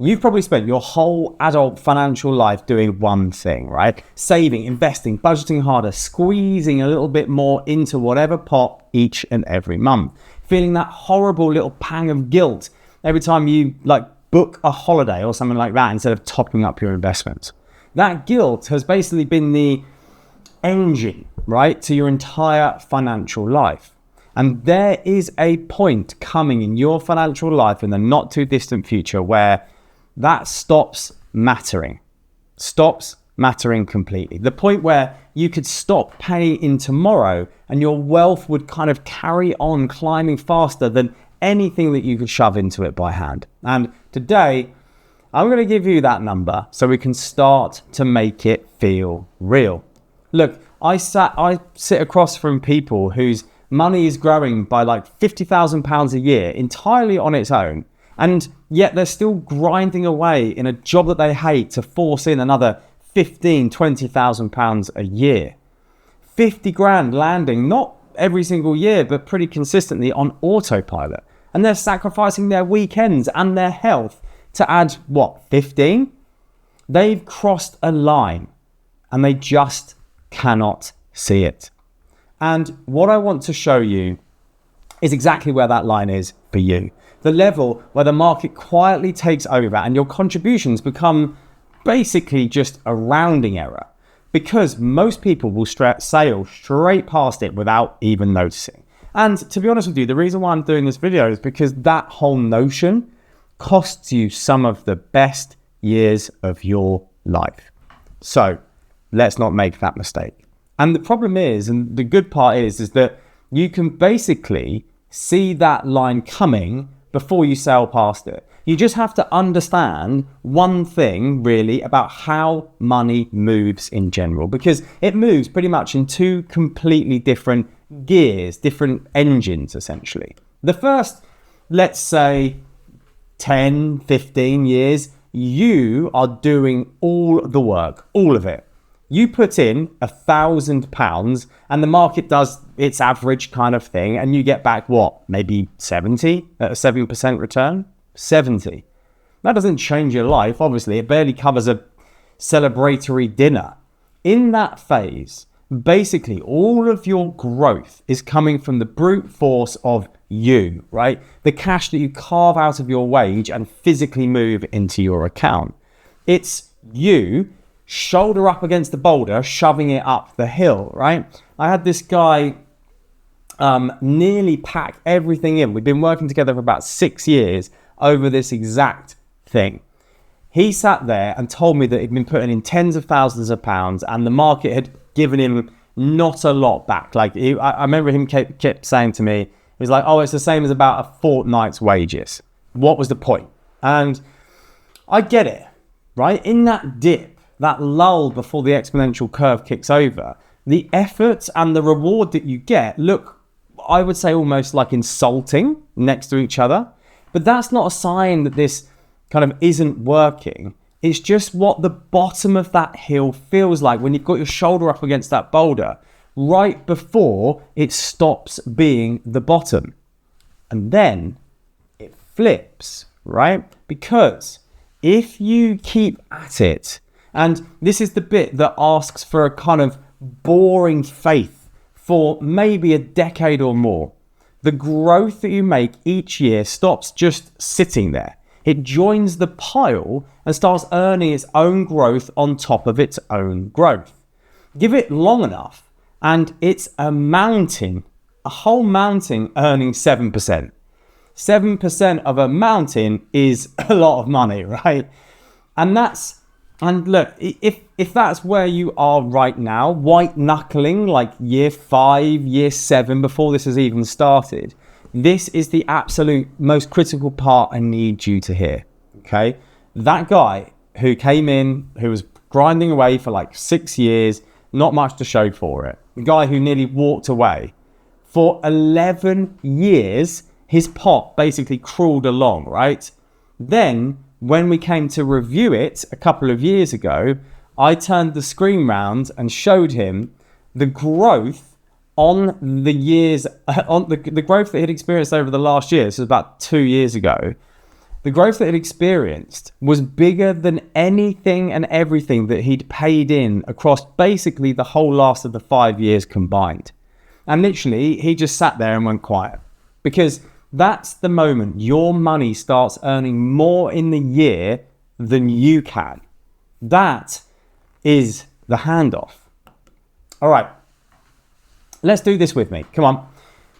You've probably spent your whole adult financial life doing one thing, right? Saving, investing, budgeting harder, squeezing a little bit more into whatever pot each and every month. Feeling that horrible little pang of guilt every time you book a holiday or something like that instead of topping up your investments. That guilt has basically been the engine, right, to your entire financial life. And there is a point coming in your financial life in the not too distant future where that stops mattering completely. The point where you could stop paying in tomorrow and your wealth would kind of carry on climbing faster than anything that you could shove into it by hand. And today, I'm going to give you that number so we can start to make it feel real. Look, I sit across from people whose money is growing by like £50,000 a year entirely on its own. And yet they're still grinding away in a job that they hate to force in another £20,000 a year. 50 grand landing, not every single year, but pretty consistently on autopilot. And they're sacrificing their weekends and their health to add, 15? They've crossed a line and they just cannot see it. And what I want to show you is exactly where that line is for you. The level where the market quietly takes over and your contributions become basically just a rounding error, because most people will sail straight past it without even noticing. And to be honest with you, the reason why I'm doing this video is because that whole notion costs you some of the best years of your life. So let's not make that mistake. And the problem is, and the good part is that you can basically see that line coming before you sail past it. You just have to understand one thing really about how money moves in general, because it moves pretty much in two completely different gears, different engines essentially. The first, let's say 10, 15 years, you are doing all the work, all of it. You put in £1,000 and the market does its average kind of thing and you get back maybe 70 at a 7% return? 70. That doesn't change your life, obviously. It barely covers a celebratory dinner. In that phase, basically all of your growth is coming from the brute force of you, right? The cash that you carve out of your wage and physically move into your account. It's you shoulder up against the boulder, shoving it up the hill, right? I had this guy nearly pack everything in. We've been working together for about 6 years over this exact thing. He sat there and told me that he'd been putting in tens of thousands of pounds and the market had given him not a lot back. I remember him kept saying to me, he was like, it's the same as about a fortnight's wages. What was the point? And I get it, right? In that dip, that lull before the exponential curve kicks over, the effort and the reward that you get look, I would say, almost like insulting next to each other. But that's not a sign that this kind of isn't working. It's just what the bottom of that hill feels like when you've got your shoulder up against that boulder right before it stops being the bottom. And then it flips, right? Because if you keep at it, and this is the bit that asks for a kind of boring faith for maybe a decade or more. The growth that you make each year stops just sitting there. It joins the pile and starts earning its own growth on top of its own growth. Give it long enough and it's a mountain, a whole mountain earning 7%. 7% of a mountain is a lot of money, right? And look, if that's where you are right now, white knuckling like year 5, year 7, before this has even started, this is the absolute most critical part I need you to hear, okay? That guy who came in, who was grinding away for like 6 years, not much to show for it. The guy who nearly walked away. For 11 years, his pot basically crawled along, right? Then, when we came to review it a couple of years ago, I turned the screen round and showed him the growth on the years, on the growth that he'd experienced over the last year. This was about 2 years ago. the growth that he'd experienced was bigger than anything and everything that he'd paid in across basically the whole last of the 5 years combined. And literally, he just sat there and went quiet, because that's the moment your money starts earning more in the year than you can. That is the handoff. All right, let's do this with me. Come on,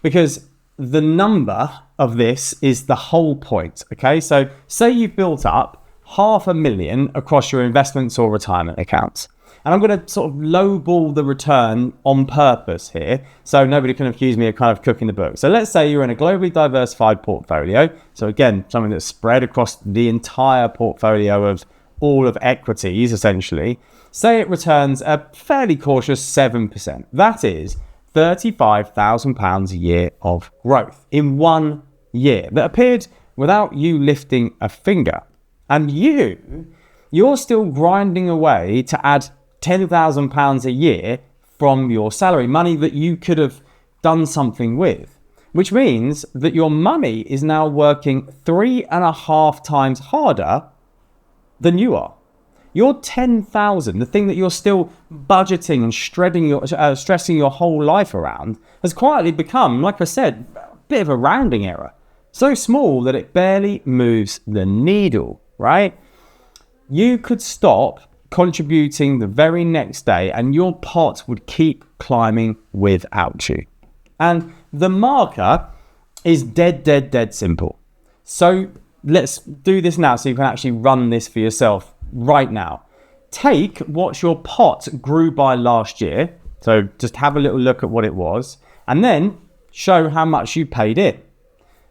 because the number of this is the whole point. Okay, so say you've built up 500,000 across your investments or retirement accounts. And I'm going to sort of lowball the return on purpose here, so nobody can accuse me of kind of cooking the book. So let's say you're in a globally diversified portfolio. So again, something that's spread across the entire portfolio of all of equities, essentially. Say it returns a fairly cautious 7%. That is £35,000 a year of growth in 1 year that appeared without you lifting a finger. And you're still grinding away to add £10,000 a year from your salary, money that you could have done something with, which means that your money is now working 3.5 times harder than you are. Your 10,000, the thing that you're still budgeting and stressing your whole life around, has quietly become, like I said, a bit of a rounding error. So small that it barely moves the needle, right? You could stop contributing the very next day and your pot would keep climbing without you. And the marker is dead simple. So let's do this now so you can actually run this for yourself right now. Take what your pot grew by last year. So just have a little look at what it was and then show how much you paid in.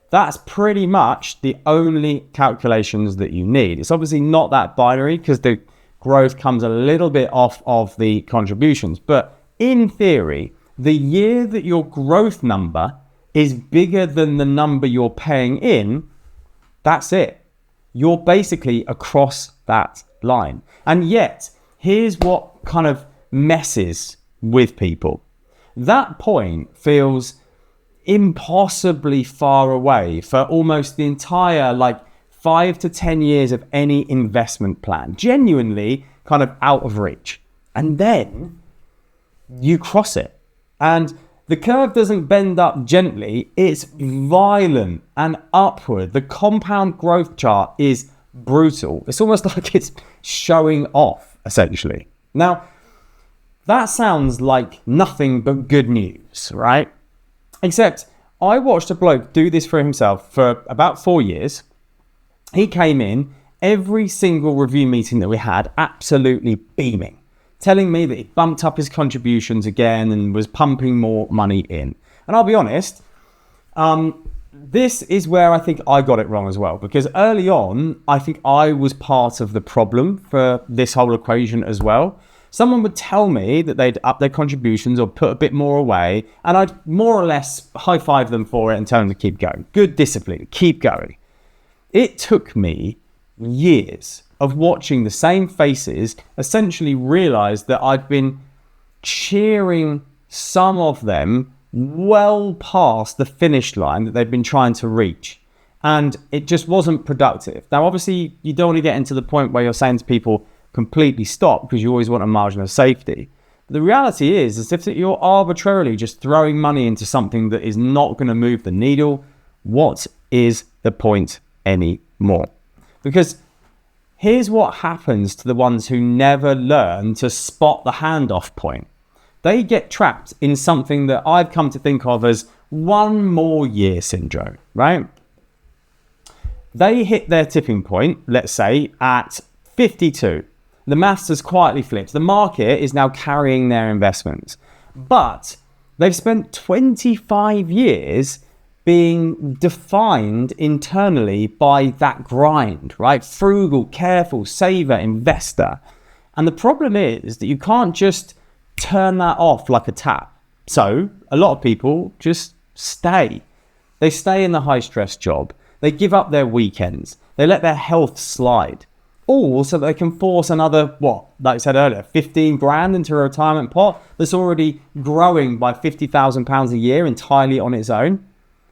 That's pretty much the only calculations that you need. It's obviously not that binary because the growth comes a little bit off of the contributions. But in theory, the year that your growth number is bigger than the number you're paying in, that's it. You're basically across that line. And yet, here's what kind of messes with people. That point feels impossibly far away for almost the entire 5 to 10 years of any investment plan, genuinely kind of out of reach. And then you cross it. And the curve doesn't bend up gently, it's violent and upward. The compound growth chart is brutal. It's almost like it's showing off, essentially. Now, that sounds like nothing but good news, right? Except I watched a bloke do this for himself for about 4 years. He came in every single review meeting that we had absolutely beaming, telling me that he bumped up his contributions again and was pumping more money in. And I'll be honest, this is where I think I got it wrong as well, because early on, I think I was part of the problem for this whole equation as well. Someone would tell me that they'd up their contributions or put a bit more away, and I'd more or less high-five them for it and tell them to keep going. Good discipline, keep going. It took me years of watching the same faces essentially realize that I'd been cheering some of them well past the finish line that they'd been trying to reach. And it just wasn't productive. Now, obviously, you don't want to get into the point where you're saying to people, completely stop, because you always want a margin of safety. But the reality is if you're arbitrarily just throwing money into something that is not going to move the needle, what is the point anymore? Because here's what happens to the ones who never learn to spot the handoff point. They get trapped in something that I've come to think of as 1 more year syndrome, right? They hit their tipping point, let's say, at 52. The maths has quietly flipped. The market is now carrying their investments. But they've spent 25 years being defined internally by that grind, right? Frugal, careful, saver, investor. And the problem is that you can't just turn that off like a tap. So a lot of people just stay. They stay in the high stress job. They give up their weekends. They let their health slide. All so that they can force another, like I said earlier, 15 grand into a retirement pot that's already growing by £50,000 a year entirely on its own.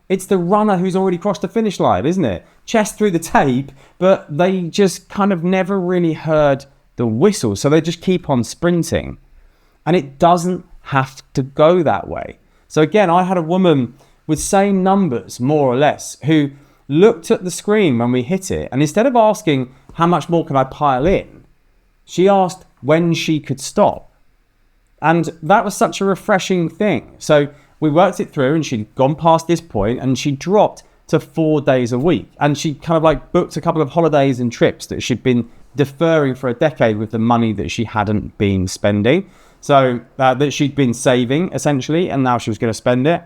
It's the runner who's already crossed the finish line, isn't it? chest through the tape, but they just kind of never really heard the whistle. So they just keep on sprinting. And it doesn't have to go that way. So again, I had a woman with same numbers, more or less, who looked at the screen when we hit it. And instead of asking, how much more can I pile in? She asked when she could stop. And that was such a refreshing thing. So we worked it through and she'd gone past this point and she dropped to 4 days a week. And she kind of like booked a couple of holidays and trips that she'd been deferring for a decade with the money that she hadn't been spending. So that she'd been saving essentially, and now she was going to spend it.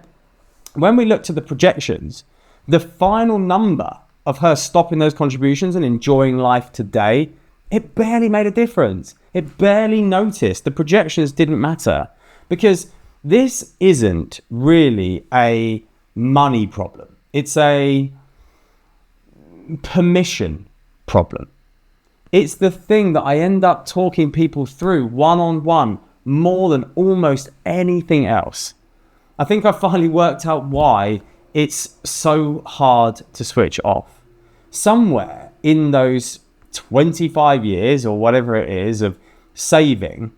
When we looked at the projections, the final number of her stopping those contributions and enjoying life today, it barely made a difference. It barely noticed. The projections didn't matter, because this isn't really a money problem. It's a permission problem. It's the thing that I end up talking people through one-on-one more than almost anything else. I think I finally worked out why it's so hard to switch off. Somewhere in those 25 years or whatever it is of saving,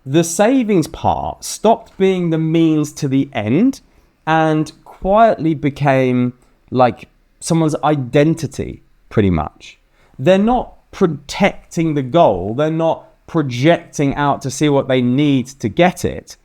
the savings part stopped being the means to the end and quietly became like someone's identity, pretty much. They're not protecting the goal. They're not projecting out to see what they need to get it.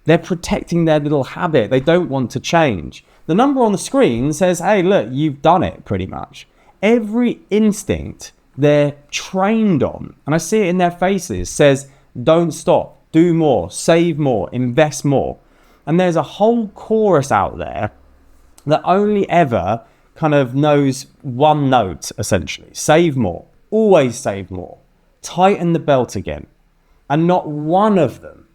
They're protecting their little habit. They don't want to change. The number on the screen says, hey, look, you've done it pretty much. Every instinct they're trained on, and I see it in their faces, says, don't stop, do more, save more, invest more. And there's a whole chorus out there that only ever kind of knows one note, essentially. Save more, always save more, tighten the belt again. And not one of them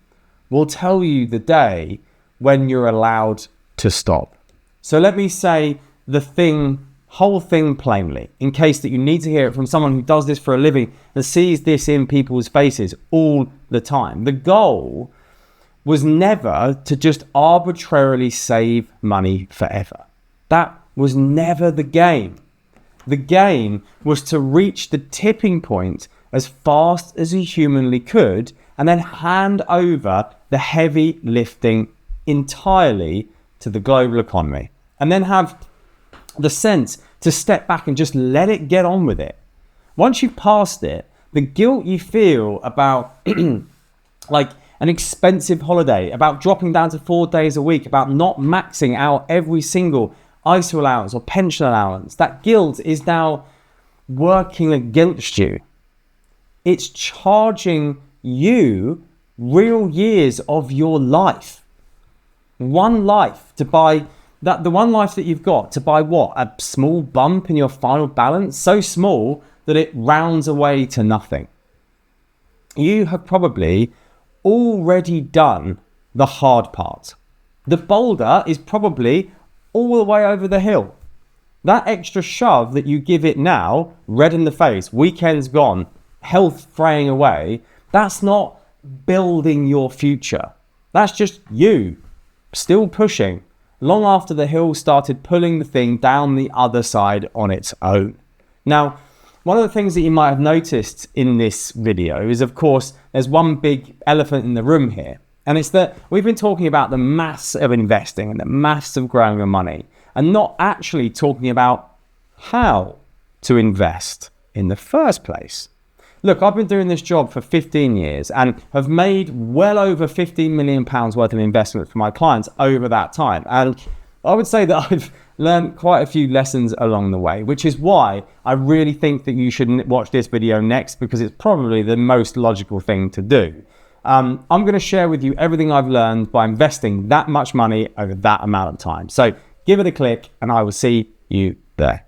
will tell you the day when you're allowed to stop. So let me say the whole thing plainly, in case that you need to hear it from someone who does this for a living and sees this in people's faces all the time. The goal was never to just arbitrarily save money forever. That was never the game. The game was to reach the tipping point as fast as you humanly could and then hand over the heavy lifting entirely to the global economy, and then have the sense to step back and just let it get on with it. Once you've passed it, the guilt you feel about like an expensive holiday, about dropping down to 4 days a week, about not maxing out every single ISA allowance or pension allowance, that guilt is now working against you. It's charging you real years of your life. One life to buy that, the one life that you've got to buy what? A small bump in your final balance, so small that it rounds away to nothing. You have probably already done the hard part. The boulder is probably all the way over the hill. That extra shove that you give it now, red in the face, weekend's gone, health fraying away, that's not building your future. That's just you still pushing long after the hill started pulling the thing down the other side on its own. Now, one of the things that you might have noticed in this video is, of course, there's one big elephant in the room here. And it's that we've been talking about the maths of investing and the maths of growing your money, and not actually talking about how to invest in the first place. Look, I've been doing this job for 15 years and have made well over £15 million worth of investment for my clients over that time. And I would say that I've learned quite a few lessons along the way, which is why I really think that you should watch this video next, because it's probably the most logical thing to do. I'm going to share with you everything I've learned by investing that much money over that amount of time. So give it a click and I will see you there.